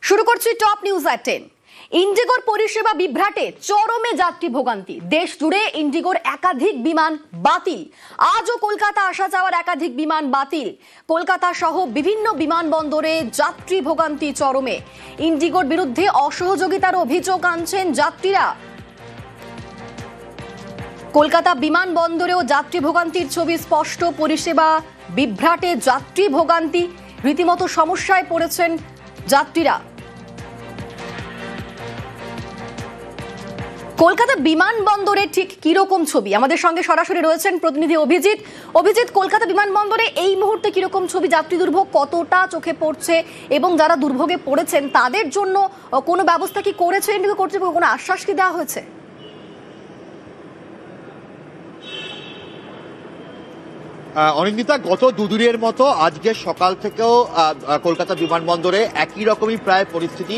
শুরু করছি top news এট 10। ইন্ডিগোর পরিষেবা বিভ্রাটে চরমে যাত্রী ভোগান্তি। দেশ জুড়ে ইন্ডিগোর একাধিক বিমান বাতিল। আজও কলকাতা আসা যাওয়ার একাধিক বিমান বাতিল। কলকাতা সহ বিভিন্ন বিমানবন্দরে যাত্রী ভোগান্তি চরমে। ইন্ডিগোর বিরুদ্ধে অসহযোগিতার অভিযোগ আনছেন যাত্রীরা। কলকাতা বিমানবন্দরেও যাত্রী ভোগান্তির ছবি স্পষ্ট। পরিষেবা বিভ্রাটে যাত্রী ভোগান্তি, রীতিমতো সমস্যায় পড়েছেন যাত্রীরা। কলকাতা বিমানবন্দরে ঠিক কিরকম ছবি? আমাদের সঙ্গে সরাসরি রয়েছেন প্রতিনিধি অভিজিৎ। অভিজিৎ, কলকাতা বিমানবন্দরে এই মুহূর্তে কিরকম ছবি? যাত্রী দুর্ভোগ কতটা চোখে পড়ছে এবং যারা দুর্ভোগে পড়েছেন তাদের জন্য কোনো ব্যবস্থা কি করেছে ইন্ডিগো কর্তৃপক্ষ? কোনো আশ্বাস কি দেওয়া হয়েছে? অনিন্দিতা, গত দুদিনের মতো আজকে সকাল থেকেও কলকাতা বিমানবন্দরে একই রকমই প্রায় পরিস্থিতি।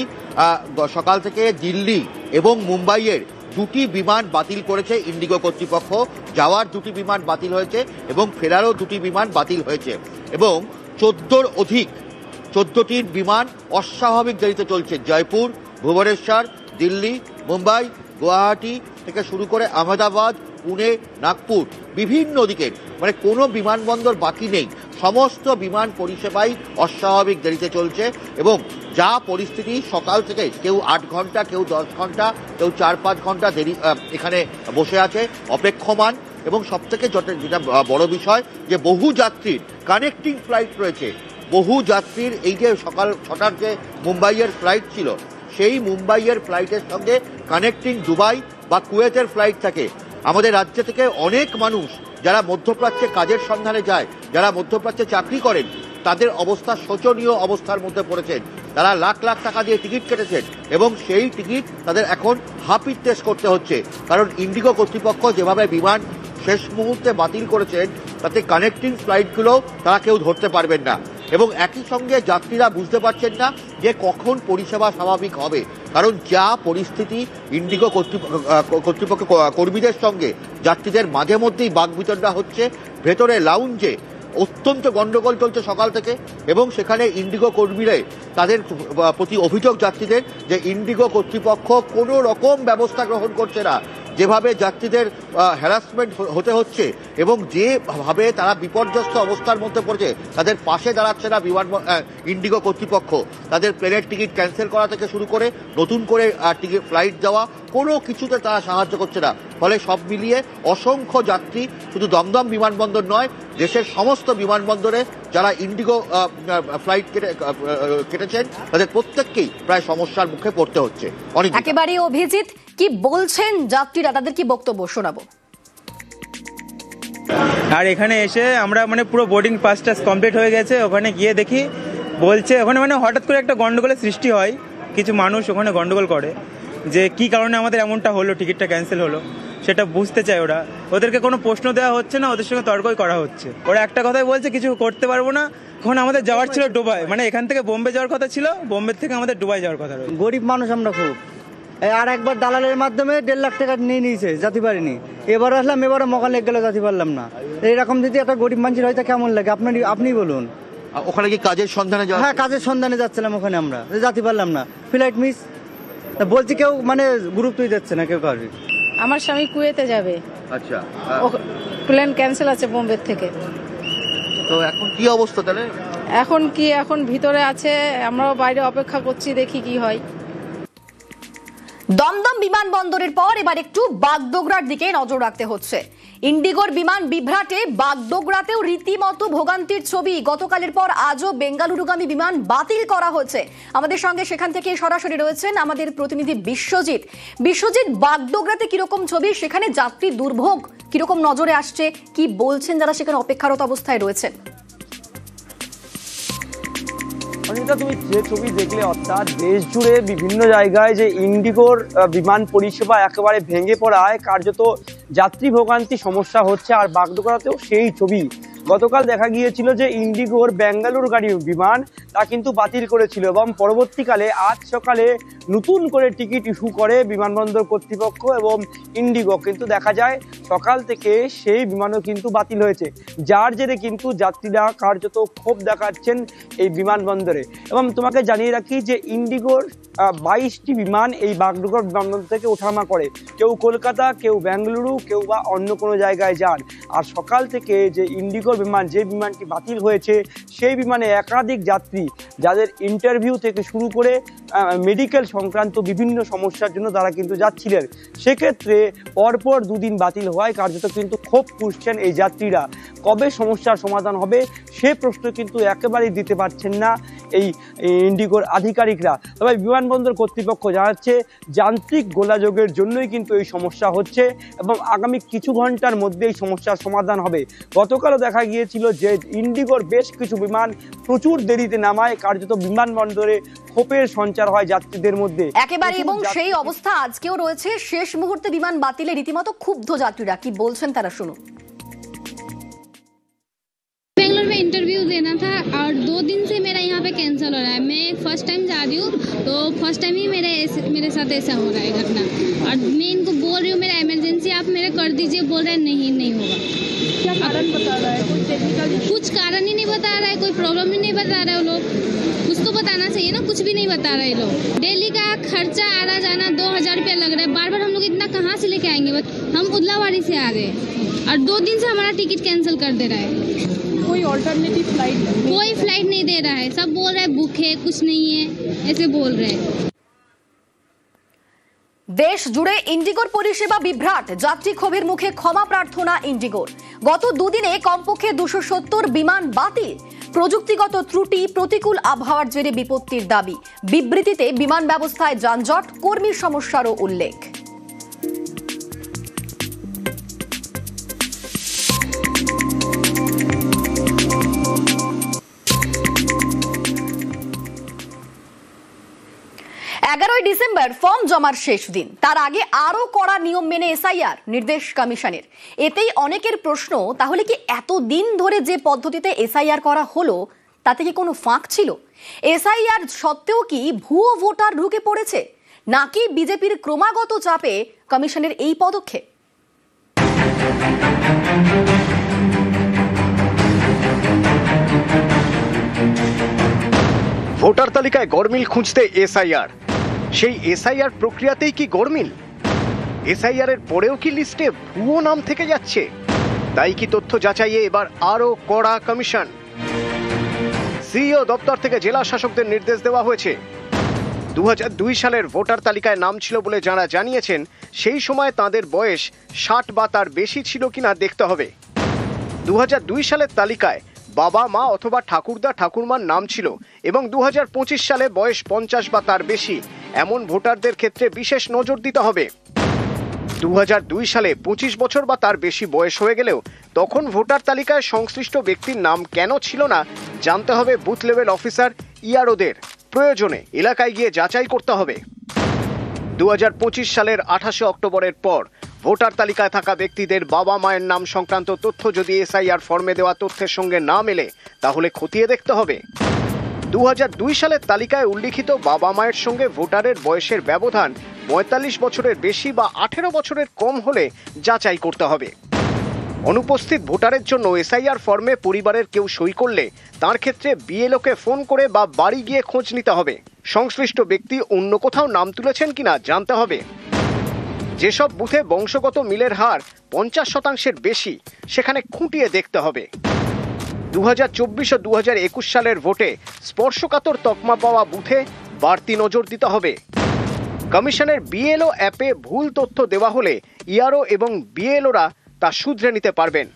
সকাল থেকে দিল্লি এবং মুম্বাইয়ের দুটি বিমান বাতিল করেছে ইন্ডিগো কর্তৃপক্ষ। যাওয়ার দুটি বিমান বাতিল হয়েছে এবং ফেরারও দুটি বিমান বাতিল হয়েছে এবং 14টির বিমান অস্বাভাবিক দেরিতে চলছে। জয়পুর, ভুবনেশ্বর, দিল্লি, মুম্বাই, গুয়াহাটি থেকে শুরু করে আহমেদাবাদ, পুনে, নাগপুর, বিভিন্ন দিকে মানে কোনো বিমানবন্দর বাকি নেই। সমস্ত বিমান পরিষেবাই অস্বাভাবিক দেরিতে চলছে এবং যা পরিস্থিতি, সকাল থেকে কেউ 8 ঘন্টা, কেউ 10 ঘন্টা, কেউ 4-5 ঘন্টা দেরি এখানে বসে আছে অপেক্ষমান। এবং সবথেকে যেটা বড় বিষয় যে বহু যাত্রীর কানেক্টিং ফ্লাইট রয়েছে। বহু যাত্রীর এই যে সকাল 6টার যে মুম্বাইয়ের ফ্লাইট ছিল, সেই মুম্বাইয়ের ফ্লাইটের সঙ্গে কানেক্টিং দুবাই বা কুয়েতের ফ্লাইট থাকে। আমাদের রাজ্য থেকে অনেক মানুষ যারা মধ্যপ্রাচ্যে কাজের সন্ধানে যায়, যারা মধ্যপ্রাচ্যে চাকরি করেন, তাদের অবস্থা শোচনীয় অবস্থার মধ্যে পড়েছেন। তারা লাখ লাখ টাকা দিয়ে টিকিট কেটেছেন এবং সেই টিকিট তাদের এখন হাপিট টেস্ট করতে হচ্ছে। কারণ ইন্ডিগো কর্তৃপক্ষ যেভাবে বিমান শেষ মুহূর্তে বাতিল করেছেন, তাতে কানেক্টিং ফ্লাইটগুলো তারা কেউ ধরতে পারবেন না এবং একই সঙ্গে যাত্রীরা বুঝতে পারছেন না যে কখন পরিষেবা স্বাভাবিক হবে। কারণ যা পরিস্থিতি, ইন্ডিগো কর্তৃপক্ষ কর্মীদের সঙ্গে যাত্রীদের মাঝে মধ্যেই বাকবিতণ্ডা হচ্ছে। ভেতরে লাউঞ্জে অত্যন্ত গন্ডগোল চলছে সকাল থেকে এবং সেখানে ইন্ডিগো কর্মীরা তাদের প্রতি অভিযোগ যাত্রীদের যে ইন্ডিগো কর্তৃপক্ষ কোনো রকম ব্যবস্থা গ্রহণ করছে না। যেভাবে যাত্রীদের হ্যারাসমেন্ট হতে হচ্ছে এবং যেভাবে তারা বিপর্যস্ত অবস্থার মধ্যে পড়ছে, তাদের পাশে দাঁড়াচ্ছে না ইন্ডিগো কর্তৃপক্ষ। তাদের প্লেনের টিকিট ক্যান্সেল করা থেকে শুরু করে নতুন করে টিকিট ফ্লাইট দেওয়া, কোনো কিছুতে তারা সাহায্য করছে না। ফলে সব মিলিয়ে অসংখ্য যাত্রী শুধু দমদম বিমানবন্দর নয়, দেশের সমস্ত বিমানবন্দরে যারা ইন্ডিগো ফ্লাইট কেটেছেন তাদের প্রত্যেককেই প্রায় সমস্যার মুখে পড়তে হচ্ছে। একেবারে অভিজিৎ, কি বলছেন যাত্রীরা, তাদের কি বক্তব্য শোনাবো। আর এখানে এসে আমরা পুরো বোর্ডিং পাসটা কমপ্লিট হয়ে গেছে। ওখানে গিয়ে দেখি বলছে ওখানে হঠাৎ করে একটা গন্ডগোলের সৃষ্টি হয়। কিছু মানুষ ওখানে গন্ডগোল করে যে কি কারণে আমাদের এমনটা হলো, টিকিটটা ক্যান্সেল হলো সেটা বুঝতে চায় ওরা। ওদেরকে কোনো প্রশ্ন দেওয়া হচ্ছে না, ওদের সঙ্গে তর্কই করা হচ্ছে। ওরা একটা কথাই বলছে, কিছু করতে পারবো না। এখন আমাদের যাওয়ার ছিল দুবাই, এখান থেকে বোম্বে যাওয়ার কথা ছিল, বোম্বে থেকে আমাদের দুবাই যাওয়ার কথা রয়েছে। গরিব মানুষ আমরা খুব, আর একবার দালালের মাধ্যমে 1.5 লাখ টাকা নিয়ে নিয়েছে, যেতে পারিনি। এবার আসলাম, এবারও মকা লেগে গেলে যেতে পারলাম না। এইরকম যদি একটা গরিব মানুষের হয়তো কেমন লাগে আপনি বলুন। ওখানে কি কাজের সন্ধানে যাওয়া? হ্যাঁ, কাজের সন্ধানে যাচ্ছিলাম ওখানে, আমরা যেতে পারলাম না, ফ্লাইট মিস। বলছি কেউ গুরুত্বই দিচ্ছে না কেউ কাজে। আমার স্বামী কুয়েতে যাবে। আচ্ছা, প্লেন ক্যান্সেল আছে বোম্বে থেকে। তো এখন কি অবস্থা তাহলে? এখন ভিতরে আছে, আমরাও বাইরে অপেক্ষা করছি, দেখি কি হয়। দমদম বিমানবন্দরের পর এবার একটু বাগডোগরার দিকে নজর রাখতে হচ্ছে। ইন্ডিগোর বিমান বিভ্রাটে বাগডোগরাতেও রীতিমতো ভোগান্তির ছবি। গতকালের পর আজও বেঙ্গালুরুগামী বিমান বাতিল করা হয়েছে। আমাদের সঙ্গে সেখান থেকে সরাসরি রয়েছেন আমাদের প্রতিনিধি বিশ্বজিৎ। বাগডোগরাতে কিরকম ছবি, সেখানে যাত্রী দুর্ভোগ কিরকম নজরে আসছে, কি বলছেন যারা সেখানে অপেক্ষারত অবস্থায় রয়েছেন? অনিতা, তুমি যে ছবি দেখলে, অর্থাৎ দেশ জুড়ে বিভিন্ন জায়গায় যে ইন্ডিগোর বিমান পরিষেবা একেবারে ভেঙে পড়ায় কার্যত যাত্রী ভোগান্তি সমস্যা হচ্ছে। আর বাগডোগরাতেও সেই ছবি। গতকাল দেখা গিয়েছিল যে ইন্ডিগোর বেঙ্গালুরু গাড়ি বিমান তা কিন্তু বাতিল করেছিল এবং পরবর্তীকালে আজ সকালে নতুন করে টিকিট ইস্যু করে বিমানবন্দর কর্তৃপক্ষ এবং ইন্ডিগো। কিন্তু দেখা যায় সকাল থেকে সেই বিমানও কিন্তু বাতিল হয়েছে, যার জেরে কিন্তু যাত্রীরা কার্যত ক্ষোভ দেখাচ্ছেন এই বিমানবন্দরে। এবং তোমাকে জানিয়ে রাখি যে ইন্ডিগোর 22টি বিমান এই বাগডোগরা বিমানবন্দর থেকে ওঠানামা করে, কেউ কলকাতা, কেউ বেঙ্গালুরু, কেউ বা অন্য কোনো জায়গায় যান। আর সকাল থেকে যে ইন্ডিগোর বিমান, যে বিমানটি বাতিল হয়েছে, সেই বিমানে একাধিক যাত্রী যাদের ইন্টারভিউ থেকে শুরু করে মেডিকেল সংক্রান্ত বিভিন্ন সমস্যার জন্য তারা কিন্তু যাচ্ছিলেন, সেক্ষেত্রে পরপর দুদিন বাতিল হওয়ায় কার্যত কিন্তু ক্ষোভ পুষছেন এই যাত্রীরা। কবে সমস্যার সমাধান হবে সে প্রশ্ন কিন্তু একেবারেই দিতে পারছেন না এই ইন্ডিগোর আধিকারিকরা। তবে বিমানবন্দর কর্তৃপক্ষ জানাচ্ছে যান্ত্রিক গোলযোগের জন্যই কিন্তু এই সমস্যা হচ্ছে এবং আগামী কিছু ঘন্টার মধ্যে এই সমস্যার সমাধান হবে। গতকালও দেখা গিয়েছিল যে ইন্ডিগোর বেশ কিছু বিমান প্রচুর দেরিতে নামায় কার্যত বিমানবন্দরে ক্ষোভের সঞ্চার হয় যাত্রীদের মধ্যে একেবারে। এবং সেই অবস্থা আজকেও রয়েছে, শেষ মুহূর্তে বিমান বাতিলে রীতিমতো ক্ষুব্ধ যাত্রীরা কি বলছেন তারা শুনুন। बेंगलोर में इंटरव्यू देना था और 2 दिन से मेरा यहाँ पे कैंसिल हो रहा है। मैं फर्स्ट टाइम जा रही हूँ, तो फर्स्ट टाइम ही मेरे साथ ऐसा हो रहा है घटना। और मैं इनको बोल रही हूँ मेरा इमरजेंसी आप मेरा कर दीजिए, बोल रहे हैं नहीं होगा। क्या कारण बता रहा है? कुछ कारण ही नहीं बता रहा है, कोई प्रॉब्लम ही नहीं बता रहे वो लोग। कुछ तो बताना चाहिए ना, कुछ भी नहीं बता रहे लोग। डेली का खर्चा आना जाना 2000 रुपया लग रहा है, बार बार हम लोग इतना कहाँ से लेके आएंगे? हम उदलावाड़ी से आ रहे हैं और 2 दिन से हमारा टिकट कैंसिल कर दे रहा है। कोई ऑल्टरनेटिव फ्लाइट? कोई फ्लाइट नहीं दे रहा है, सब बोल रहा है बुक है, कुछ नहीं है, ऐसे बोल रहे हैं। দেশ জুড়ে ইন্ডিগোর পরিষেবা বিভ্রাট, যাত্রী ক্ষোভের মুখে ক্ষমা প্রার্থনা ইন্ডিগোর। গত দুদিনে কমপক্ষে 270 বিমান বাতিল। প্রযুক্তিগত ত্রুটি, প্রতিকূল আবহাওয়ার জেরে বিপত্তির দাবি। বিবৃতিতে বিমান ব্যবস্থায় যানজট, কর্মীর সমস্যারও উল্লেখ। ডিসেম্বর ফর্ম জমার শেষ দিন, তার আগে আরো কড়া নিয়ম মেনে এসআইআর নির্দেশ কমিশনের। এতেই অনেকের প্রশ্ন, তাহলে কি এতদিন ধরে যে পদ্ধতিতে এসআইআর করা হলো তাতে কি কোনো ফাঁক ছিল? এসআইআর সত্ত্বেও কি ভুয়ো ভোটার ঢুকে পড়েছে, নাকি বিজেপির ক্রমাগত চাপে কমিশনের এই পদক্ষেপ? ভোটার তালিকায় গরমিল খুঁজতে এসআইআর, সেই এসআইআর প্রক্রিয়াতেই কি গরমিল? এসআইআর এর পরেও কি লিস্টে ভুয়ো নাম থেকে যাচ্ছে? তাই কি তথ্য যাচাইয়ে এবার আরো কড়া কমিশন? সিইও দপ্তর থেকে জেলা শাসকদের নির্দেশ দেওয়া হয়েছে। 2002 সালের ভোটার তালিকায় নাম ছিল বলে যারা জানিয়েছেন, সেই সময় তাদের বয়স 60 বা তার বেশি ছিল কিনা দেখতে হবে। 2002 সালের তালিকায় বাবা মা অথবা ঠাকুরদা ঠাকুরমার নাম ছিল এবং 2025 সালে বয়স 50 বা তার বেশি এমন ভোটারদের ক্ষেত্রে বিশেষ নজর দিতে হবে। 2002 সালে 25 বছর বা তার বেশি বয়স হয়ে গেলেও তখন ভোটার তালিকায় সংশ্লিষ্ট ব্যক্তির নাম কেন ছিল না জানতে হবে বুথ লেভেল অফিসার ইআরওদের। প্রয়োজনে এলাকায় গিয়ে যাচাই করতে হবে। 2025 সালের 28 অক্টোবরের পর ভোটার তালিকায় থাকা ব্যক্তিদের বাবা মায়ের নাম সংক্রান্ত তথ্য যদি এসআইআর ফর্মে দেওয়া তথ্যের সঙ্গে না মেলে, তাহলে খতিয়ে দেখতে হবে। 2002 সালের তালিকায় উল্লিখিত বাবা মায়ের সঙ্গে ভোটারের বয়সের ব্যবধান 45 বছরের বেশি বা 18 বছরের কম হলে যাচাই করতে হবে। অনুপস্থিত ভোটারের জন্য এসআইআর ফর্মে পরিবারের কেউ সই করলে তার ক্ষেত্রে বিএলওকে ফোন করে বা বাড়ি গিয়ে খোঁজ নিতে হবে। সংশ্লিষ্ট ব্যক্তি অন্য কোথাও নাম তুলেছেন কিনা জানতে হবে। যেসব বুথে বংশগত মিলের হার 50% বেশি, সেখানে খুঁটিয়ে দেখতে হবে। 2024 ও 2021 সালের ভোটে স্পর্শকাতর তকমা পাওয়া বুথে বাড়তি নজর দিতে হবে। কমিশনের বিএলও অ্যাপে ভুল তথ্য দেওয়া হলে ইআরও এবং বিএলওরা তা শুধরে নিতে পারবেন।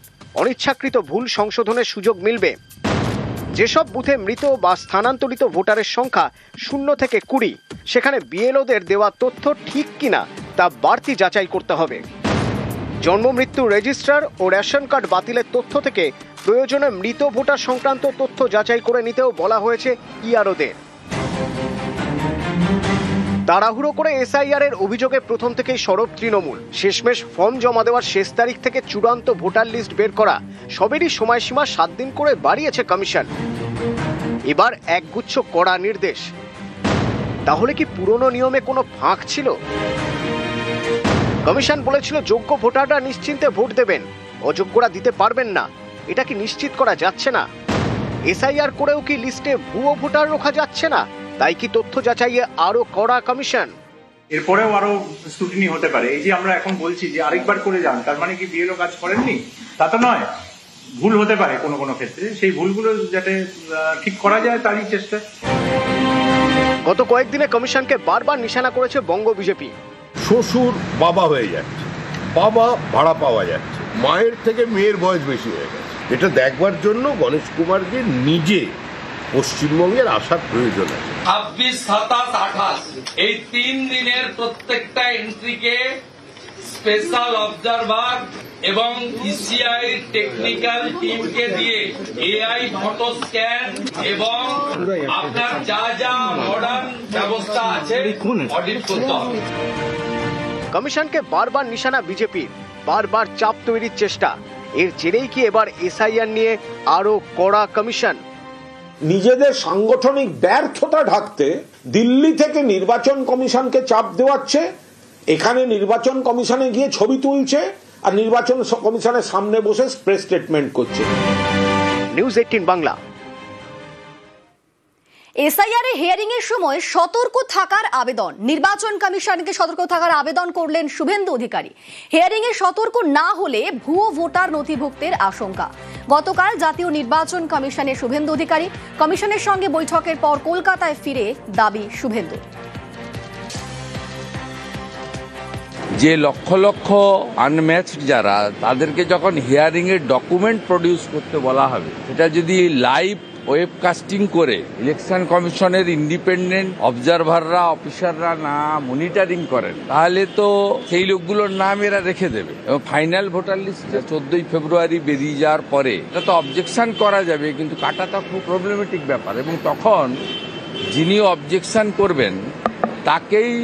অনিচ্ছাকৃত ভুল সংশোধনের সুযোগ মিলবে। যেসব বুথে মৃত বা স্থানান্তরিত ভোটারের সংখ্যা 0 থেকে 20, সেখানে বিএলওদের দেওয়া তথ্য ঠিক কিনা তা বাড়তি যাচাই করতে হবে। জন্ম মৃত্যু রেজিস্ট্রার ও রেশন কার্ড বাতিলের তথ্য থেকে প্রয়োজনে মৃত ভোটার সংক্রান্ত তথ্য যাচাই করে নিতেও বলা হয়েছে ইআরওদের। তাড়াহুড়ো করে এসআইআর এর অভিযোগে প্রথম থেকেই সরব তৃণমূল। শেষমেশ ফর্ম জমা দেওয়ার শেষ তারিখ থেকে চূড়ান্ত ভোটার লিস্ট বের করা, সবেরই সময়সীমা 7 দিন করে বাড়িয়েছে কমিশন। এবার একগুচ্ছ কড়া নির্দেশ। তাহলে কি পুরনো নিয়মে কোনো ফাঁক ছিল? কমিশন বলেছিল যোগ্য ভোটাররা নিশ্চিন্তে ভোট দেবেন, অযোগ্যরা দিতে পারবেন না। এটা কি নিশ্চিত করা যাচ্ছে না? এসআইআর করেও কি লিস্টে ভুয়ো ভোটার রাখা যাচ্ছে না? তাই কি তথ্য যাচাইয়ে আরো কড়া কমিশন? এরপরেও আরো স্ক্রুটিনি হতে পারে। এই যে আমরা এখন বলছি যে আরেকবার করে যান, তার মানে কি বিএলও কাজ করেননি? তা তো নয়, ভুল হতে পারে কোনো কোনো ক্ষেত্রে। সেই ভুলগুলো যাতে ঠিক করা যায় তারই চেষ্টা। গত কয়েকদিনে কমিশনকে বারবার নিশানা করেছে বঙ্গ বিজেপি। শ্বশুর বাবা হয়ে যাচ্ছে, বাবা ভাড়া পাওয়া যাচ্ছে, মায়ের থেকে মেয়ের বয়স বেশি হয়ে গেছে। এটা দেখবার জন্য গণেশ কুমারকে নিজে পশ্চিমবঙ্গের আসার প্রয়োজন আছে। 26, 27, 28 এই 3 দিনের প্রত্যেকটা এন্ট্রিকে স্পেশাল অবজারভার এবং ইসিআই টেকনিক্যাল টিমকে দিয়ে এআই ফটো স্ক্যান এবং আপনার যা যা মডার্ন ব্যবস্থা আছে অডিট করতে হবে। কমিশনকে বারবার নিশানা বিজেপি, বারবার চাপ তৈরির চেষ্টা। এর জেরেই কি এবার এসআইআর নিয়ে আরো কড়া কমিশন? নিজেদের সাংগঠনিক ব্যর্থতা ঢাকতে দিল্লি থেকে নির্বাচন কমিশনকে চাপ দেওয়াচ্ছে, এখানে নির্বাচন কমিশনে গিয়ে ছবি তুলছে আর নির্বাচন কমিশনের সামনে বসে প্রেস স্টেটমেন্ট করছে। নিউজ 18 বাংলা। এসআইআর এ হিয়ারিং এর সময় সতর্ক থাকার আবেদন, নির্বাচন কমিশনকে সতর্ক থাকার আবেদন করলেন শুভেন্দু অধিকারী। হিয়ারিং এ সতর্ক না হলে ভুয়ো ভোটার নথিভুক্তের আশঙ্কা। গতকাল জাতীয় নির্বাচন কমিশনের শুভেন্দু অধিকারী কমিশনের সঙ্গে বৈঠকের পর কলকাতায় ফিরে দাবি শুভেন্দু। যে লক্ষ লক্ষ আনম্যাচড যারা, তাদেরকে যখন হিয়ারিং এর ডকুমেন্ট প্রডিউস করতে বলা হবে, সেটা যদি লাইভ ওয়েবকাস্টিং করে ইলেকশন কমিশনের ইন্ডিপেন্ডেন্ট অবজারভাররা, অফিসাররা না মনিটরিং করেন, তাহলে তো সেই লোকগুলোর নাম এরা রেখে দেবে এবং ফাইনাল ভোটার লিস্টে 14 ফেব্রুয়ারি বেরিয়ে যাওয়ার পরে এটা তো অবজেকশন করা যাবে, কিন্তু কাটাটা খুব প্রবলেমেটিক ব্যাপার। এবং তখন যিনি অবজেকশন করবেন তাকেই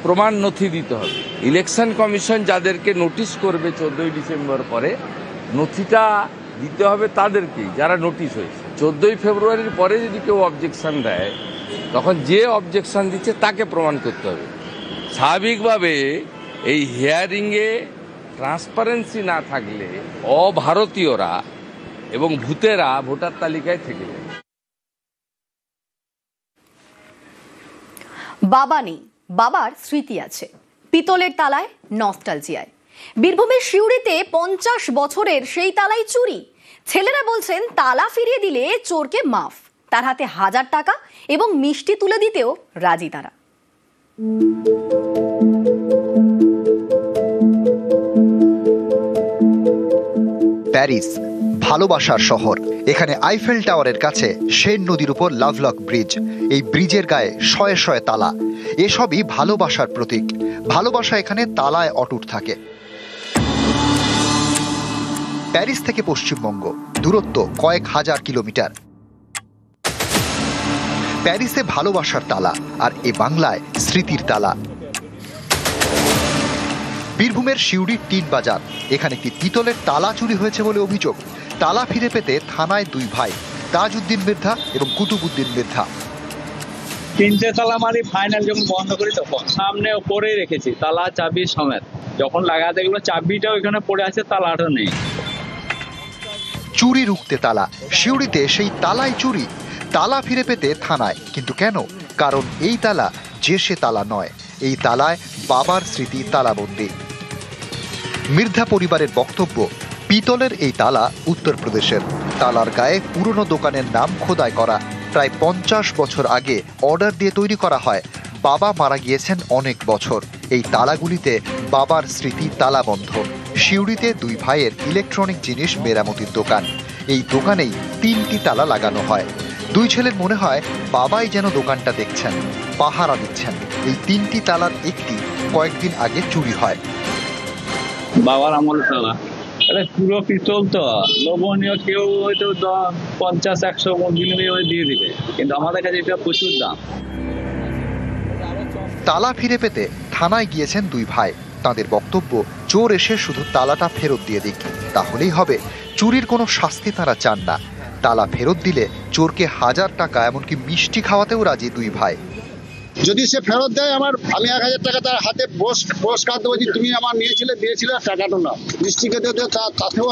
প্রমাণ নথি দিতে হবে। ইলেকশন কমিশন যাদেরকে নোটিশ করবে 14 ডিসেম্বর পরে, নথিটা দিতে হবে তাদেরকেই যারা নোটিশ হয়েছে। 14 ফেব্রুয়ারির পরে যদি কেউ অবজেকশন দেয়, তখন যে অবজেকশন দিচ্ছে তাকে প্রমাণ করতে হবে। স্বাভাবিকভাবে এই হিয়ারিংয়ে ট্রান্সপারেন্সি না থাকলে অভারতীয়রা এবং ভূতেরা ভোটার তালিকায় থেকে যায়। বাবা নেই, বাবার স্মৃতি আছে, পিতলের তালায় নস্টালজিয়ায়। বীরভূমের সিউড়িতে 50 বছরের সেই তালাই চুরি। ছেলেরা বলছেন তালা ফিরিয়ে দিলে চোরকে মাফ, তার হাতে 1000 টাকা এবং মিষ্টি তুলে দিতেও রাজি তারা। প্যারিস ভালোবাসার শহর। এখানে আইফেল টাওয়ারের কাছে সেন নদীর উপর লাভলক ব্রিজ। এই ব্রিজের গায়ে শয়ে শয়ে তালা, এসবই ভালোবাসার প্রতীক। ভালোবাসা এখানে তালায় অটুট থাকে। প্যারিস থেকে পশ্চিমবঙ্গ দূরত্ব কয়েক হাজার কিলোমিটার। প্যারিসে ভালোবাসার তালা, আর এ বাংলায় স্মৃতির তালা। বীরভূমের সিউড়ির টিন বাজার, এখানে একটি পিতলের তালা চুরি হয়েছে বলে অভিযোগ। তালা ফিরে পেতে থানায় 2 ভাই, তাজউদ্দিন মৃধা এবং কুতুবুদ্দিন মৃধা। 3টে তালা মারি ফাইনাল যখন বন্ধ করি, তখন সামনে পরে রেখেছি তালা চাবি সমেত। যখন লাগাতে গেলো চাবিটাও এখানে পড়ে আছে, তালাটা নেই। চুরি রুখতে তালা, সিউড়িতে সেই তালাই চুরি। তালা ফিরে পেতে থানায়, কিন্তু কেন? কারণ এই তালা যে সে তালা নয়, এই তালায় বাবার স্মৃতি তালাবন্দী। মৃধা পরিবারের বক্তব্য, পিতলের এই তালা উত্তরপ্রদেশের। তালার গায়ে পুরনো দোকানের নাম খোদাই করা। প্রায় 50 বছর আগে অর্ডার দিয়ে তৈরি করা হয়। বাবা মারা গিয়েছেন অনেক বছর। এই তালাগুলিতে বাবার স্মৃতি তালাবন্ধ। সিউড়িতে 2 ভাইয়ের ইলেকট্রনিক জিনিস মেরামতির দোকান। এই দোকানেই 3টি তালা লাগানো হয়। 2 ছেলের মনে হয় বাবাই যেন দোকানটা দেখছেন, পাহারা দিচ্ছেন। এই 3টি তালার একটি কয়েকদিন আগে চুরি হয়। বাবার আমল তালা, এটা পুরো পিতল তো, লোভনীয়। কেউ হয়তো 50-100 বিনিময়ে দিয়ে দিবে, কিন্তু আমাদের কাছে এটা প্রচুর দাম। তালা ফিরে পেতে থানায় গিয়েছেন 2 ভাই। তাদের বক্তব্য, চোর এসে শুধু তালাটা ফেরত দিয়ে দিক, তাহলেই হবে। চুরির কোনো শাস্তি তারা চান না। তালা ফেরত দিলে চোরকে 1000 টাকা এমনকি মিষ্টি খাওয়াতেও রাজি দুই ভাই। যদি সে ফেরত দেয় আমি 1000 টাকা তার হাতে পুরস্কার দেবো যে তুমি আমার দিয়েছিলে টাকাটা না, মিষ্টি খেতে তাতেও